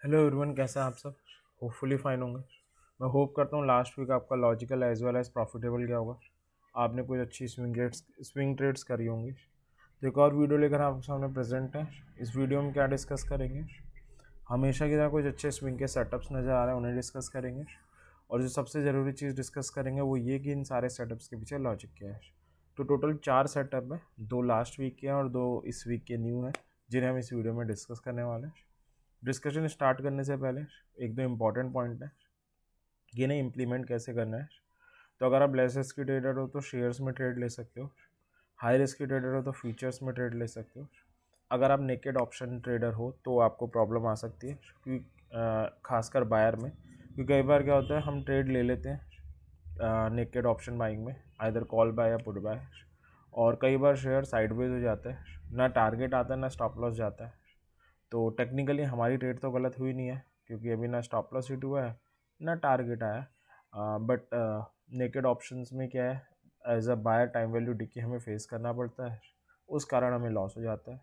Hello everyone, कैसे हैं आप सब? होपफुली फाइन होंगे। मैं होप करता हूँ लास्ट वीक आपका logical as well as profitable गया होगा। आपने कुछ अच्छी स्विंग ट्रेड्स करी होंगी। तो एक और वीडियो लेकर आपके सामने प्रेजेंट है। इस वीडियो में क्या डिस्कस करेंगे? हमेशा की तरह कुछ अच्छे स्विंग के सेटअप्स नज़र आ रहे हैं, उन्हें डिस्कस करेंगे। और जो सबसे ज़रूरी चीज़ डिस्कस करेंगे वो ये कि इन सारे सेटअप्स के पीछे लॉजिक क्या है। तो टोटल 4 सेटअप है, 2 लास्ट वीक के हैं और 2 इस वीक के न्यू हैं, जिन्हें हम इस वीडियो में डिस्कस करने वाले हैं। डिस्कशन स्टार्ट करने से पहले एक दो इम्पॉर्टेंट पॉइंट है कि इन्हें इम्प्लीमेंट कैसे करना है। तो अगर आप लेस रिस्क ट्रेडर हो तो शेयर्स में ट्रेड ले सकते हो। हाई रिस्क ट्रेडर हो तो फ्यूचर्स में ट्रेड ले सकते हो। अगर आप नेकेड ऑप्शन ट्रेडर हो तो आपको प्रॉब्लम आ सकती है, क्योंकि खासकर बायर में, क्योंकि कई बार क्या होता है हम ट्रेड ले लेते हैं नेकेड ऑप्शन बाइंग में, आइदर कॉल बाय या पुट बाय, और कई बार शेयर साइडवेज हो जाता है, ना टारगेट आता है ना स्टॉप लॉस जाता है। तो टेक्निकली हमारी ट्रेड तो गलत हुई नहीं है, क्योंकि अभी ना स्टॉप लॉस हिट हुआ है ना टारगेट आया। बट नेकेड ऑप्शंस में क्या है, as a buyer time value decay हमें फेस करना पड़ता है, उस कारण हमें लॉस हो जाता है।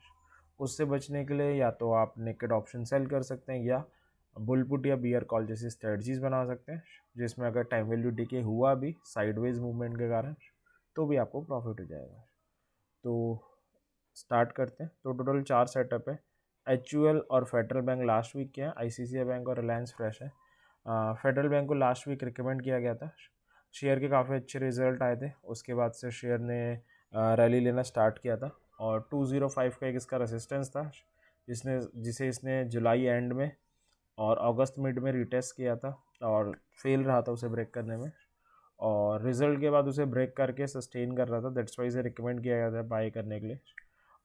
उससे बचने के लिए या तो आप नेकेड ऑप्शन सेल कर सकते हैं, या बुल पुट या बियर कॉल जैसी स्ट्रेटजीज बना सकते हैं, जिसमें अगर टाइम वैल्यू डिके हुआ भी साइडवेज मूवमेंट के कारण, तो भी आपको प्रॉफिट हो जाएगा। तो स्टार्ट करते हैं। तो टोटल 4 सेटअप है। HUL और फेडरल बैंक लास्ट वीक के हैं, ICICI बैंक और रिलायंस फ्रेश है। फेडरल बैंक को लास्ट वीक रिकमेंड किया गया था, शेयर के काफ़ी अच्छे रिजल्ट आए थे, उसके बाद से शेयर ने रैली लेना स्टार्ट किया था। और 205 का एक इसका रेसिस्टेंस था, जिसे इसने जुलाई एंड में और अगस्त मिड में रिटेस्ट किया था, और फेल रहा था उसे ब्रेक करने में। और रिजल्ट के बाद उसे ब्रेक करके सस्टेन कर रहा था, दैट्स वाई इसे रिकमेंड किया गया था बाय करने के लिए।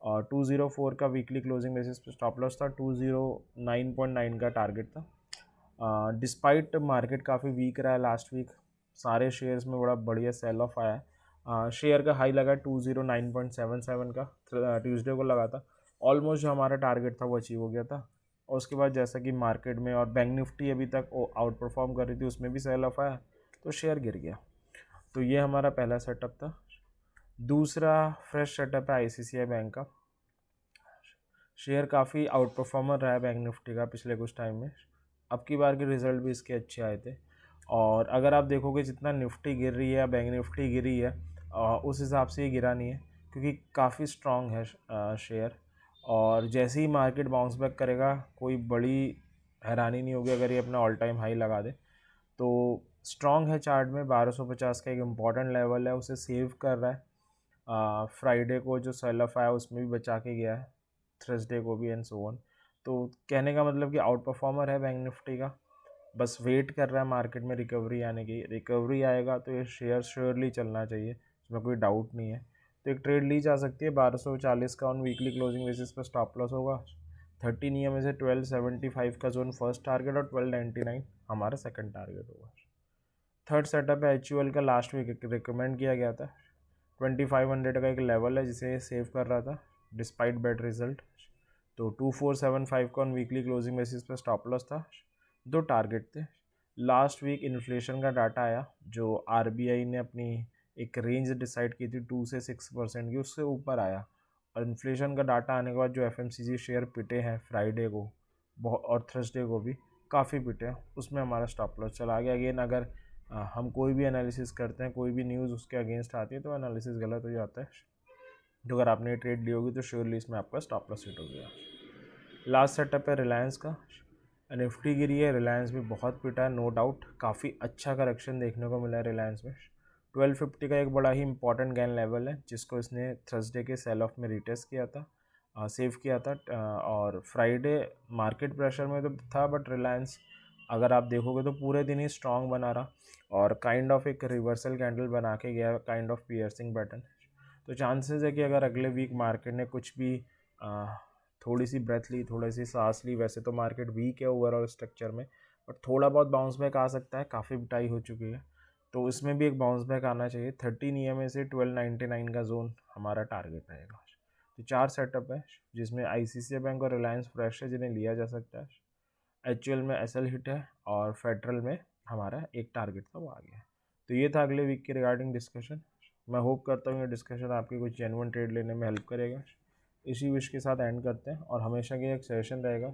और 204 का वीकली क्लोजिंग बेसिस पे स्टॉप लॉस था, 209.9 का टारगेट था। डिस्पाइट मार्केट काफ़ी वीक रहा है लास्ट वीक, सारे शेयर्स में बड़ा बढ़िया सेल ऑफ आया है। शेयर का हाई लगा 209.77 का, ट्यूसडे को लगा था। ऑलमोस्ट जो हमारा टारगेट था वो अचीव हो गया था। और उसके बाद जैसा कि मार्केट में और बैंक निफ्टी अभी तक आउट परफॉर्म कर रही थी, उसमें भी सेल ऑफ आया, तो शेयर गिर गया। तो ये हमारा पहला सेटअप था। दूसरा फ्रेश सेटअप है ICICI बैंक का। शेयर काफ़ी आउट परफॉर्मर रहा है बैंक निफ्टी का पिछले कुछ टाइम में, अब की बार के रिज़ल्ट भी इसके अच्छे आए थे। और अगर आप देखोगे जितना निफ्टी गिर रही है या बैंक निफ्टी गिरी है, उस हिसाब से ये गिरा नहीं है, क्योंकि काफ़ी स्ट्रॉन्ग है शेयर। और जैसे ही मार्केट बाउंस बैक करेगा, कोई बड़ी हैरानी नहीं होगी अगर ये अपना ऑल टाइम हाई लगा दे। तो स्ट्रॉन्ग है चार्ट में, 1250 का एक इम्पॉर्टेंट लेवल है, उसे सेव कर रहा है। फ्राइडे को जो सेल ऑफ आया उसमें भी बचा के गया है, थर्सडे को भी, एंड सो ऑन। तो कहने का मतलब कि आउट परफॉर्मर है बैंक निफ्टी का, बस वेट कर रहा है मार्केट में रिकवरी आने की। रिकवरी आएगा तो ये शेयर श्योरली चलना चाहिए, इसमें कोई डाउट नहीं है। तो एक ट्रेड ली जा सकती है 1240 का ऑन वीकली क्लोजिंग बेसिस पर, स्टॉप लॉस होगा 30 में से 1275 का जोन फर्स्ट टारगेट, और 1299 हमारा सेकंड टारगेट होगा। थर्ड सेटअप है HUL का, लास्ट वीक रिकमेंड किया गया था। 2500 का एक लेवल है जिसे सेव कर रहा था डिस्पाइट बेड रिजल्ट। तो 2475 का ऑन वीकली क्लोजिंग बेसिस पर स्टॉप लॉस था, 2 टारगेट थे। लास्ट वीक इन्फ्लेशन का डाटा आया, जो RBI ने अपनी एक रेंज डिसाइड की थी 2 से 6% की, उससे ऊपर आया। और इन्फ्लेशन का डाटा आने के बाद जो FMCG शेयर पिटे हैं फ्राइडे को बहुत, और थर्सडे को भी काफ़ी पिटे हैं, उसमें हमारा स्टॉप लॉस चला गया। अगेन अगर हम कोई भी एनालिसिस करते हैं, कोई भी न्यूज़ उसके अगेंस्ट आती है, तो एनालिसिस गलत हो जाता है। तो अगर आपने ट्रेड ली होगी तो श्योरली इसमें आपका स्टॉप लॉस हिट हो गया। लास्ट सेटअप है रिलायंस का। निफ्टी गिरी है, रिलायंस भी बहुत पिटा है, नो डाउट। काफ़ी अच्छा करेक्शन देखने को मिला है रिलायंस में। 1250 का एक बड़ा ही इंपॉर्टेंट गेन लेवल है, जिसको इसने थर्सडे के सेल ऑफ में रिटेस्ट किया था, सेव किया था। और फ्राइडे मार्केट प्रेशर में तो था, बट रिलायंस अगर आप देखोगे तो पूरे दिन ही स्ट्रॉन्ग बना रहा, और काइंड ऑफ एक रिवर्सल कैंडल बना के गया, काइंड ऑफ पियर्सिंग पैटर्न। तो चांसेस है कि अगर अगले वीक मार्केट ने कुछ भी थोड़ी सी ब्रेथ ली, थोड़ी सी सांस ली, वैसे तो मार्केट वीक है ओवरऑल स्ट्रक्चर में, बट थोड़ा बहुत बाउंस बैक आ सकता है, काफ़ी पिटाई हो चुकी है, तो इसमें भी एक बाउंस बैक आना चाहिए। 13 EMA से 1299 का जोन हमारा टारगेट रहेगा। तो 4 सेटअप है, जिसमें ICICI बैंक और रिलायंस फ्रेश है, जिन्हें लिया जा सकता है। HUL में SL हिट है, और फेडरल में हमारा एक टारगेट था, वो आ गया। तो ये था अगले वीक के रिगार्डिंग डिस्कशन। मैं होप करता हूँ ये डिस्कशन आपकी कुछ जेन्युइन ट्रेड लेने में हेल्प करेगा। इसी विश के साथ एंड करते हैं, और हमेशा की एक सेशन रहेगा,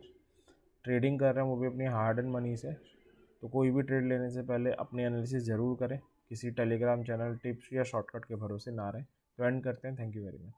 ट्रेडिंग कर रहे हैं वो भी अपनी हार्ड एंड मनी से, तो कोई भी ट्रेड लेने से पहले अपनी एनालिसिस ज़रूर करें, किसी टेलीग्राम चैनल टिप्स या शॉर्टकट के भरोसे ना रहें। तो एंड करते हैं, थैंक यू वेरी मच।